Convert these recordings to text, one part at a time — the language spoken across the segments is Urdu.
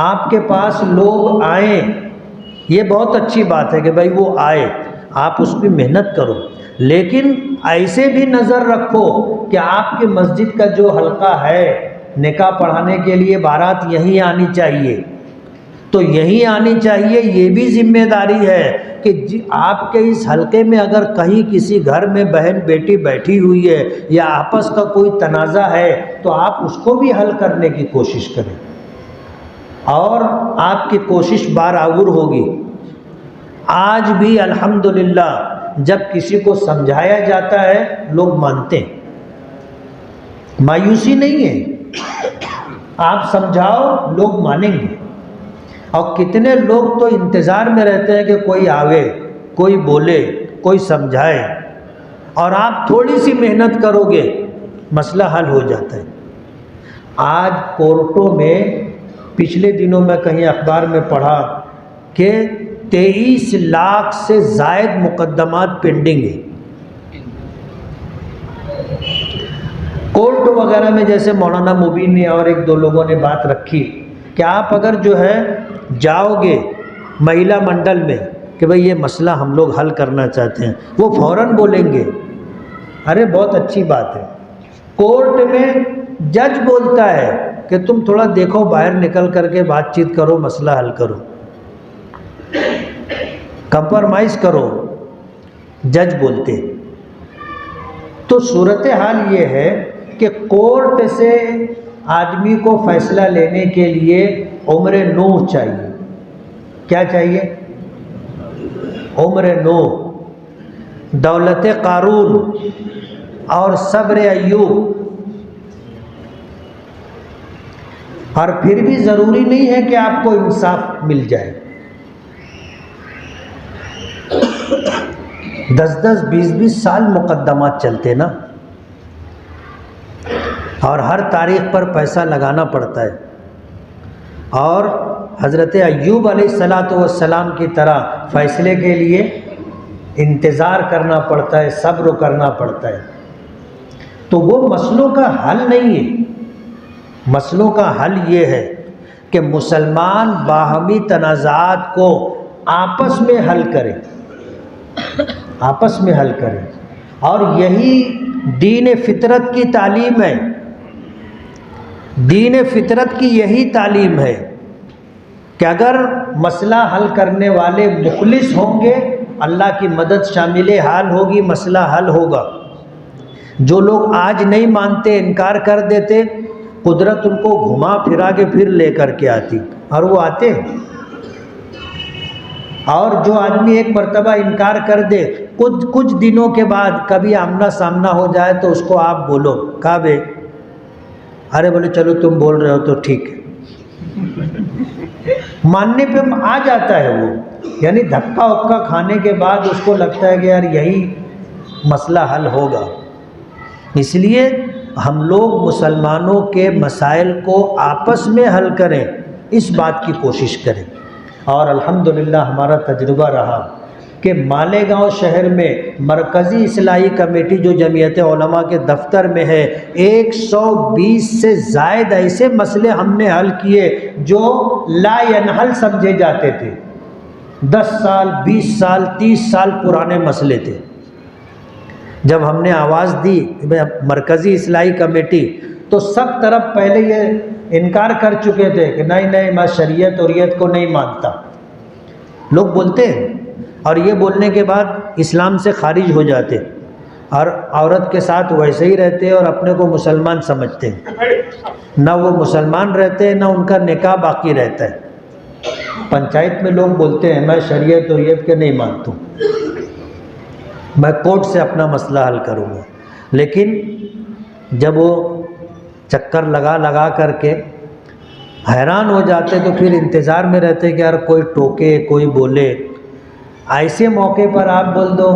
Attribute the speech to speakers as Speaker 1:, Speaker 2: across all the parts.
Speaker 1: آپ کے پاس لوگ آئیں، یہ بہت اچھی بات ہے کہ بھائی وہ آئے، آپ اس پہ محنت کرو، لیکن ایسے بھی نظر رکھو کہ آپ کی مسجد کا جو حلقہ ہے نکاح پڑھانے کے لیے بارات یہیں آنی چاہیے، تو یہیں آنی چاہیے۔ یہ بھی ذمہ داری ہے کہ آپ کے اس حلقے میں اگر کہیں کسی گھر میں بہن بیٹی بیٹھی ہوئی ہے یا آپس کا کوئی تنازع ہے تو آپ اس کو بھی حل کرنے کی کوشش کریں، اور آپ کی کوشش بارآور ہوگی۔ آج بھی الحمدللہ جب کسی کو سمجھایا جاتا ہے لوگ مانتے ہیں، مایوسی نہیں ہے، آپ سمجھاؤ لوگ مانیں گے۔ اور کتنے لوگ تو انتظار میں رہتے ہیں کہ کوئی آوے، کوئی بولے، کوئی سمجھائے، اور آپ تھوڑی سی محنت کرو گے مسئلہ حل ہو جاتا ہے۔ آج کورٹوں میں پچھلے دنوں میں کہیں اخبار میں پڑھا کہ 23 لاکھ سے زائد مقدمات پینڈنگ ہیں کورٹ وغیرہ میں۔ جیسے مولانا مبین نے اور ایک دو لوگوں نے بات رکھی کہ آپ اگر جو ہے جاؤ گے مہیلا منڈل میں کہ بھئی یہ مسئلہ ہم لوگ حل کرنا چاہتے ہیں، وہ فوراً بولیں گے ارے بہت اچھی بات ہے۔ کورٹ میں جج بولتا ہے کہ تم تھوڑا دیکھو، باہر نکل کر کے بات چیت کرو، مسئلہ حل کرو، کمپرمائز کرو، جج بولتے۔ تو صورتحال یہ ہے کہ کورٹ سے آدمی کو فیصلہ لینے کے لیے عمر نوح چاہیے۔ کیا چاہیے؟ عمر نوح، دولت قارون اور صبر ایوب۔ اور پھر بھی ضروری نہیں ہے کہ آپ کو انصاف مل جائے۔ 10-10 20-20 سال مقدمات چلتے نا، اور ہر تاریخ پر پیسہ لگانا پڑتا ہے، اور حضرت ایوب علیہ السلام کی طرح فیصلے کے لیے انتظار کرنا پڑتا ہے، صبر کرنا پڑتا ہے۔ تو وہ مسئلوں کا حل نہیں ہے، مسئلوں کا حل یہ ہے کہ مسلمان باہمی تنازعات کو آپس میں حل کریں، آپس میں حل کریں، اور یہی دین فطرت کی تعلیم ہے۔ دین فطرت کی یہی تعلیم ہے کہ اگر مسئلہ حل کرنے والے مخلص ہوں گے اللہ کی مدد شامل حال ہوگی، مسئلہ حل ہوگا۔ جو لوگ آج نہیں مانتے، انکار کر دیتے، قدرت ان کو گھما پھرا کے پھر لے کر کے آتی، اور وہ آتے ہیں۔ اور جو آدمی ایک مرتبہ انکار کر دے، کچھ دنوں کے بعد کبھی آمنا سامنا ہو جائے تو اس کو آپ بولو کعبے، ارے بولے چلو تم بول رہے ہو تو ٹھیک ہے، ماننے پہ آ جاتا ہے وہ، یعنی دھکا وکا کھانے کے بعد اس کو لگتا ہے کہ یار یہی مسئلہ حل ہوگا۔ اس لیے ہم لوگ مسلمانوں کے مسائل کو آپس میں حل کریں، اس بات کی کوشش کریں۔ اور الحمدللہ ہمارا تجربہ رہا کہ مالیگاؤں شہر میں مرکزی اصلاحی کمیٹی جو جمعیت علماء کے دفتر میں ہے، 120 سے زائد ایسے مسئلے ہم نے حل کیے جو لا ینحل سمجھے جاتے تھے، 10 سال 20 سال 30 سال پرانے مسئلے تھے۔ جب ہم نے آواز دی مرکزی اصلاحی کمیٹی تو سب طرف پہلے یہ انکار کر چکے تھے کہ نہیں میں شریعت اوریت کو نہیں مانتا، لوگ بولتے ہیں، اور یہ بولنے کے بعد اسلام سے خارج ہو جاتے، اور عورت کے ساتھ ویسے ہی رہتے اور اپنے کو مسلمان سمجھتے ہیں، نہ وہ مسلمان رہتے ہیں نہ ان کا نکاح باقی رہتا ہے۔ پنچایت میں لوگ بولتے ہیں میں شریعت اوریت کے نہیں مانتا ہوں، میں کورٹ سے اپنا مسئلہ حل کروں گا، لیکن جب وہ چکر لگا کر کے حیران ہو جاتے تو پھر انتظار میں رہتے کہ یار کوئی ٹوکے کوئی بولے۔ ایسے موقع پر آپ بول دو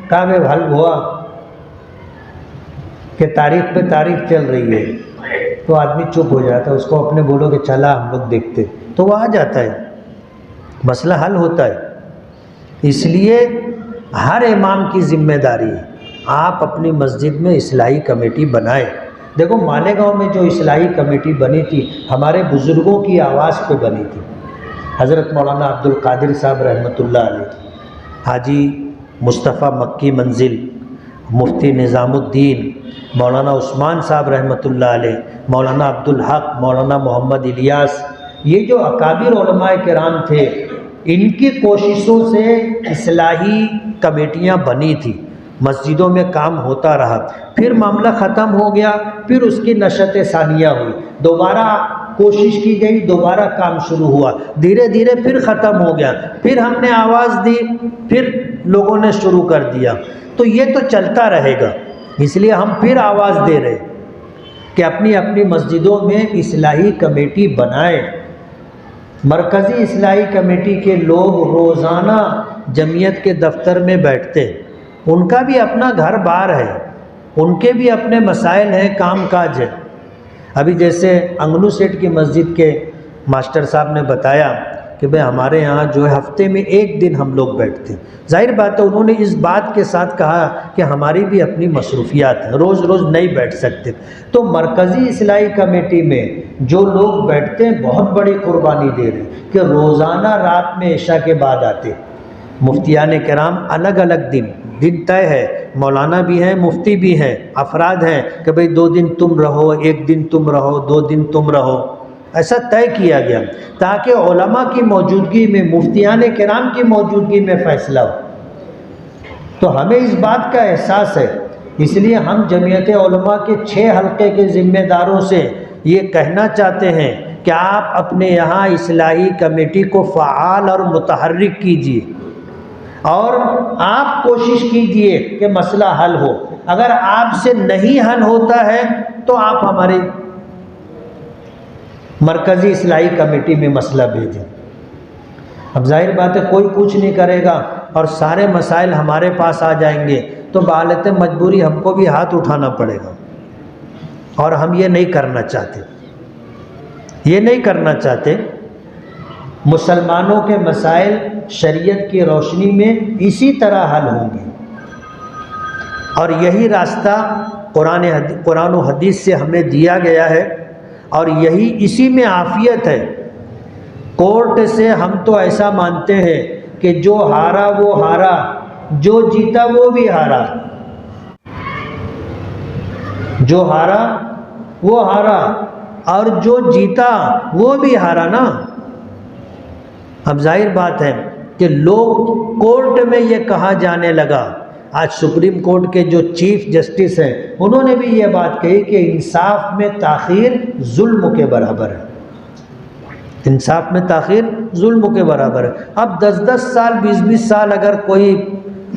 Speaker 1: کعبے حل ہوا کہ تاریخ پہ تاریخ چل رہی ہے، تو آدمی چپ ہو جاتا ہے، اس کو اپنے بولو کہ چلا ہم لوگ دیکھتے، تو وہ آ جاتا ہے، مسئلہ حل ہوتا ہے۔ اس لیے ہر امام کی ذمہ داری ہے آپ اپنی مسجد میں اصلاحی کمیٹی بنائیں، دیکھو مالیگاؤں میں جو اصلاحی کمیٹی بنی تھی ہمارے بزرگوں کی آواز پہ بنی تھی. حضرت مولانا عبد القادر صاحب رحمۃ اللہ علیہ، حاجی مصطفیٰ مکی منزل، مفتی نظام الدین، مولانا عثمان صاحب رحمۃ اللہ علیہ، مولانا عبد الحق، مولانا محمد الیاس، یہ جو اکابر علماء کرام تھے ان کی کوششوں سے اصلاحی کمیٹیاں بنی تھی، مسجدوں میں کام ہوتا رہا. پھر معاملہ ختم ہو گیا، پھر اس کی نشت ثانیہ ہوئی، دوبارہ کوشش کی گئی، دوبارہ کام شروع ہوا، دھیرے دھیرے پھر ختم ہو گیا، پھر ہم نے آواز دی، پھر لوگوں نے شروع کر دیا. تو یہ تو چلتا رہے گا، اس لیے ہم پھر آواز دے رہے کہ اپنی اپنی مسجدوں میں اصلاحی کمیٹی بنائیں. مرکزی اصلاحی کمیٹی کے لوگ روزانہ جمعیت کے دفتر میں بیٹھتے، ان کا بھی اپنا گھر بار ہے، ان کے بھی اپنے مسائل ہیں، کام کاج ہے. ابھی جیسے انگلو سیٹ کی مسجد کے ماسٹر صاحب نے بتایا کہ بھئی ہمارے یہاں جو ہے ہفتے میں ایک دن ہم لوگ بیٹھتے ہیں. ظاہر بات ہے انہوں نے اس بات کے ساتھ کہا کہ ہماری بھی اپنی مصروفیات ہیں، روز روز نہیں بیٹھ سکتے. تو مرکزی اصلاحی کمیٹی میں جو لوگ بیٹھتے ہیں بہت بڑی قربانی دے رہے ہیں کہ روزانہ رات میں عشاء کے بعد آتے. مفتیان کرام الگ الگ دن طے ہے، مولانا بھی ہیں، مفتی بھی ہیں، افراد ہیں کہ بھئی 2 دن تم رہو، 1 دن تم رہو، 2 دن تم رہو، ایسا طے کیا گیا تاکہ علماء کی موجودگی میں، مفتیان کرام کی موجودگی میں فیصلہ ہو. تو ہمیں اس بات کا احساس ہے، اس لیے ہم جمعیت علماء کے 6 حلقے کے ذمہ داروں سے یہ کہنا چاہتے ہیں کہ آپ اپنے یہاں اصلاحی کمیٹی کو فعال اور متحرک کیجیے اور آپ کوشش کیجئے کہ مسئلہ حل ہو. اگر آپ سے نہیں حل ہوتا ہے تو آپ ہمارے مرکزی اصلاحی کمیٹی میں مسئلہ بھیجیں. اب ظاہر بات ہے کوئی کچھ نہیں کرے گا اور سارے مسائل ہمارے پاس آ جائیں گے تو بحالت مجبوری ہم کو بھی ہاتھ اٹھانا پڑے گا، اور ہم یہ نہیں کرنا چاہتے، یہ نہیں کرنا چاہتے. مسلمانوں کے مسائل شریعت کی روشنی میں اسی طرح حل ہوں گے، اور یہی راستہ قرآن و حدیث سے ہمیں دیا گیا ہے، اور یہی اسی میں عافیت ہے. کورٹ سے ہم تو ایسا مانتے ہیں کہ جو ہارا وہ ہارا، جو جیتا وہ بھی ہارا، جو ہارا وہ ہارا اور جو جیتا وہ بھی ہارا نا. اب ظاہر بات ہے کہ لوگ کورٹ میں یہ کہا جانے لگا، آج سپریم کورٹ کے جو چیف جسٹس ہیں انہوں نے بھی یہ بات کہی کہ انصاف میں تاخیر ظلم کے برابر ہے، انصاف میں تاخیر ظلم کے برابر ہے. اب 10 سال 20 سال اگر کوئی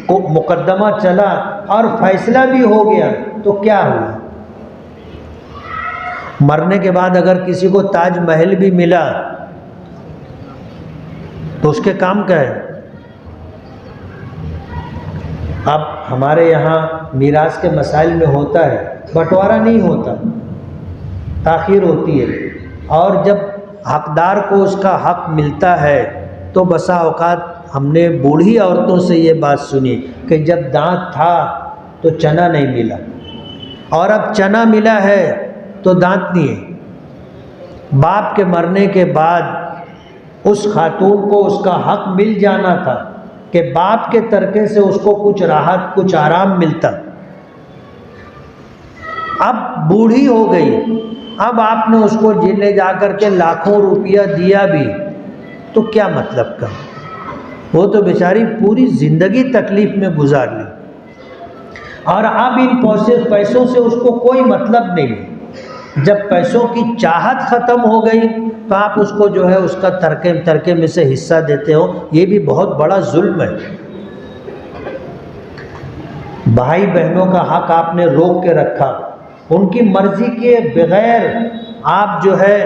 Speaker 1: مقدمہ چلا اور فیصلہ بھی ہو گیا تو کیا ہوا؟ مرنے کے بعد اگر کسی کو تاج محل بھی ملا تو اس کے کام کا ہے. اب ہمارے یہاں میراث کے مسائل میں ہوتا ہے، بٹوارا نہیں ہوتا، تاخیر ہوتی ہے، اور جب حقدار کو اس کا حق ملتا ہے تو بسا اوقات ہم نے بوڑھی عورتوں سے یہ بات سنی کہ جب دانت تھا تو چنا نہیں ملا، اور اب چنا ملا ہے تو دانت نہیں ہے. باپ کے مرنے کے بعد اس خاتون کو اس کا حق مل جانا تھا کہ باپ کے ترکے سے اس کو کچھ راحت، کچھ آرام ملتا. اب بوڑھی ہو گئی، اب آپ نے اس کو لے جا کر کے لاکھوں روپیہ دیا بھی تو کیا مطلب کا؟ وہ تو بیچاری پوری زندگی تکلیف میں گزار لی، اور اب ان پیسوں سے اس کو کوئی مطلب نہیں. جب پیسوں کی چاہت ختم ہو گئی تو آپ اس کو جو ہے اس کا ترکے میں سے حصہ دیتے ہو، یہ بھی بہت بڑا ظلم ہے. بھائی بہنوں کا حق آپ نے روک کے رکھا، ان کی مرضی کے بغیر آپ جو ہے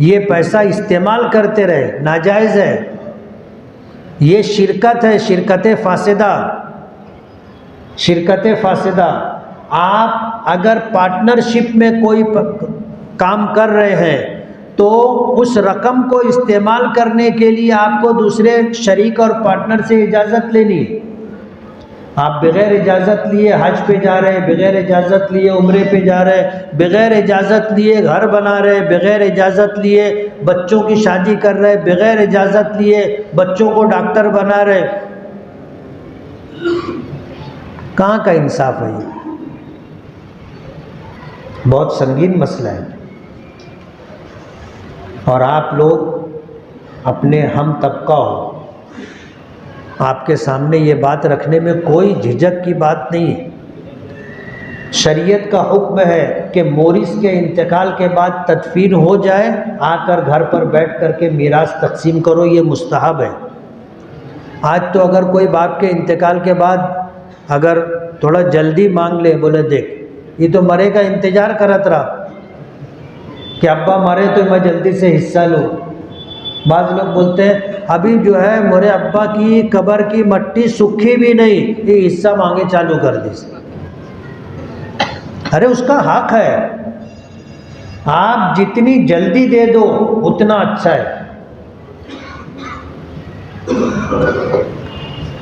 Speaker 1: یہ پیسہ استعمال کرتے رہے، ناجائز ہے. یہ شرکت ہے، شرکت فاسدہ. آپ اگر پارٹنرشپ میں کوئی کام کر رہے ہیں تو اس رقم کو استعمال کرنے کے لیے آپ کو دوسرے شریک اور پارٹنر سے اجازت لینی. آپ بغیر اجازت لیے حج پہ جا رہے ہیں، بغیر اجازت لیے عمرے پہ جا رہے ہیں، بغیر اجازت لیے گھر بنا رہے ہیں، بغیر اجازت لیے بچوں کی شادی کر رہے ہیں، بغیر اجازت لیے بچوں کو ڈاکٹر بنا رہے ہیں۔ کہاں کا انصاف ہے یہ؟ بہت سنگین مسئلہ ہے، اور آپ لوگ اپنے ہم طبقہ ہو، آپ کے سامنے یہ بات رکھنے میں کوئی جھجک کی بات نہیں ہے۔ شریعت کا حکم ہے کہ مورث کے انتقال کے بعد تدفین ہو جائے، آ کر گھر پر بیٹھ کر کے میراث تقسیم کرو، یہ مستحب ہے۔ آج تو اگر کوئی باپ کے انتقال کے بعد اگر تھوڑا جلدی مانگ لے، بولے دیکھ یہ تو مرے کا انتظار کرت رہا کہ ابا مرے تو میں جلدی سے حصہ لوں۔ بعض لوگ بولتے ہیں ابھی جو ہے میرے ابا کی قبر کی مٹی سکھی بھی نہیں، یہ حصہ مانگے چالو کر دی۔ ارے اس کا حق ہے، آپ جتنی جلدی دے دو اتنا اچھا ہے،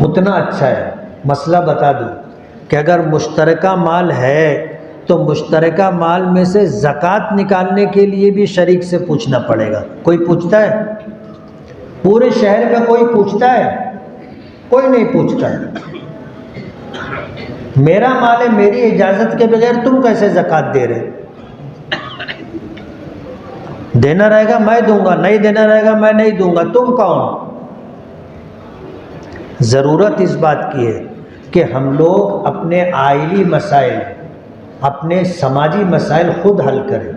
Speaker 1: اتنا اچھا ہے۔ مسئلہ بتا دوں کہ اگر مشترکہ مال ہے تو مشترکہ مال میں سے زکوٰۃ نکالنے کے لیے بھی شریک سے پوچھنا پڑے گا۔ کوئی پوچھتا ہے؟ پورے شہر میں کوئی پوچھتا ہے؟ کوئی نہیں پوچھتا ہے۔ میرا مال ہے، میری اجازت کے بغیر تم کیسے زکوٰۃ دے رہے؟ دینا رہے گا میں دوں گا، نہیں دینا رہے گا میں نہیں دوں گا، تم کون؟ ضرورت اس بات کی ہے کہ ہم لوگ اپنے آئلی مسائل، اپنے سماجی مسائل خود حل کریں،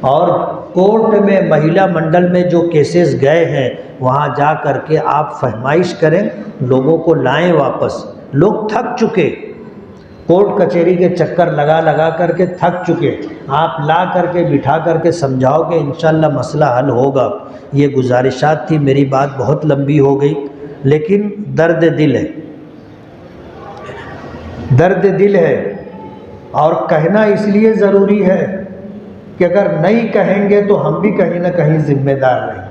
Speaker 1: اور کورٹ میں مہیلا منڈل میں جو کیسز گئے ہیں وہاں جا کر کے آپ فہمائش کریں، لوگوں کو لائیں واپس۔ لوگ تھک چکے، کورٹ کچہری کے چکر لگا لگا کر کے تھک چکے، آپ لا کر کے بٹھا کر کے سمجھاؤ کہ انشاءاللہ مسئلہ حل ہوگا۔ یہ گزارشات تھی، میری بات بہت لمبی ہو گئی، لیکن درد دل ہے، درد دل ہے، اور کہنا اس لیے ضروری ہے کہ اگر نہیں کہیں گے تو ہم بھی کہیں نہ کہیں ذمہ دار رہیں۔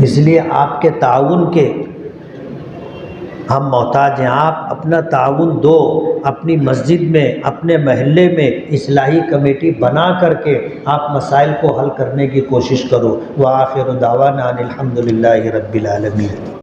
Speaker 1: اس لیے آپ کے تعاون کے ہم محتاج ہیں۔ آپ اپنا تعاون دو، اپنی مسجد میں، اپنے محلے میں اصلاحی کمیٹی بنا کر کے آپ مسائل کو حل کرنے کی کوشش کرو۔ وآخر دعوانا ان الحمد للہ رب العالمین۔